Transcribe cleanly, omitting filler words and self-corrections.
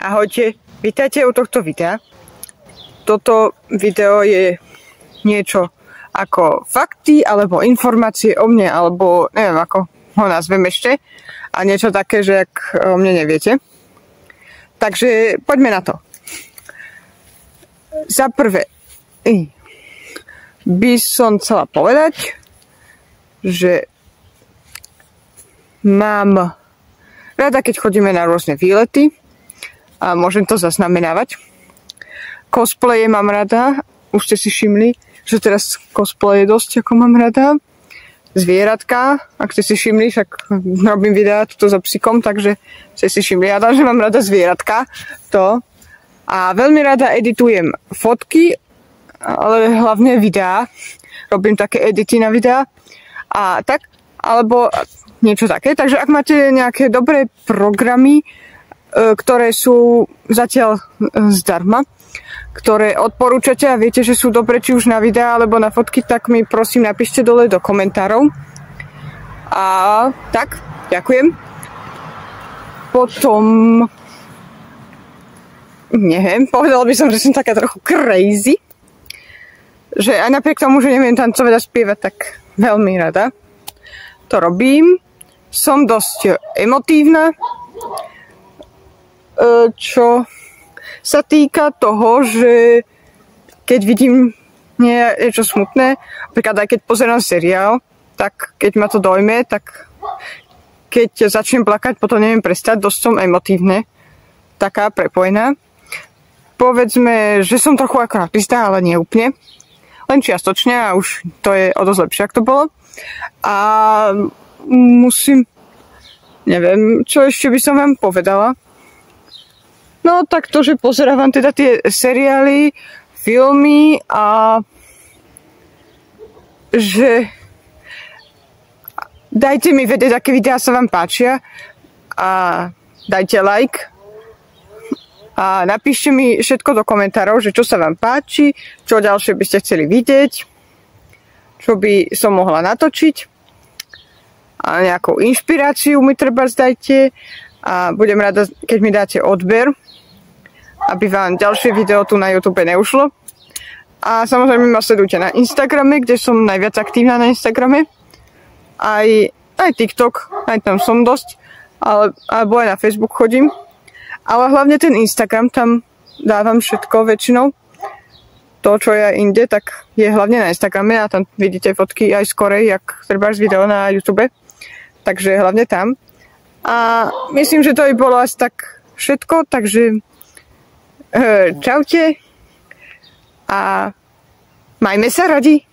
Ahojte, vítajte u tohto videa. Toto video je niečo ako fakty alebo informácie o mne, alebo neviem ako ho nazvem ešte. A niečo také, že ak o mne neviete. Takže poďme na to. Za prvé by som chcela povedať, že mám rada, keď chodíme na rôzne výlety a môžem to zaznamenávať. Cosplaye mám rada, už ste si všimli, že teraz cosplay je dosť, ako mám rada. Zvieratka, ak ste si všimli, však robím videá tuto so psíkom, takže ste si všimli, ja že mám rada zvieratka, to. A veľmi rada editujem fotky, ale hlavne videá. Robím také edity na videá a tak, alebo niečo také. Takže ak máte nejaké dobré programy, ktoré sú zatiaľ zdarma, ktoré odporúčate a viete, že sú dobre či už na videá alebo na fotky, tak mi prosím napíšte dole do komentárov. A tak, ďakujem. Potom neviem, povedala by som, že som taká trochu crazy. Že aj napriek tomu, že neviem tancovať a spievať, tak veľmi rada to robím. Som dosť emotívna, čo sa týka toho, že keď vidím niečo smutné, napríklad aj keď pozerám seriál, tak keď ma to dojme, tak keď začnem plakať, potom neviem prestať, dosť som emotívne, taká prepojená. Povedzme, že som trochu ako artista, ale nie úplne. Len čiastočne a už to je o dosť lepšie, ako to bolo. A musím, neviem, čo ešte by som vám povedala. No tak to, že pozerávam teda tie seriály, filmy a že dajte mi vedieť, aké videá sa vám páčia a dajte like a napíšte mi všetko do komentárov, že čo sa vám páči, čo ďalšie by ste chceli vidieť, čo by som mohla natočiť a nejakú inšpiráciu mi treba zdajte a budem rada, keď mi dáte odber, aby vám ďalšie video tu na YouTube neušlo. A samozrejme ma sledujte na Instagrame, kde som najviac aktívna na Instagrame. Aj TikTok, aj tam som dosť, alebo aj na Facebook chodím. Ale hlavne ten Instagram, tam dávam všetko väčšinou. To, čo je inde, tak je hlavne na Instagrame a tam vidíte fotky aj skorej, jak treba z video na YouTube. Takže hlavne tam. A myslím, že to by bolo asi tak všetko, takže čaute a majme sa radi.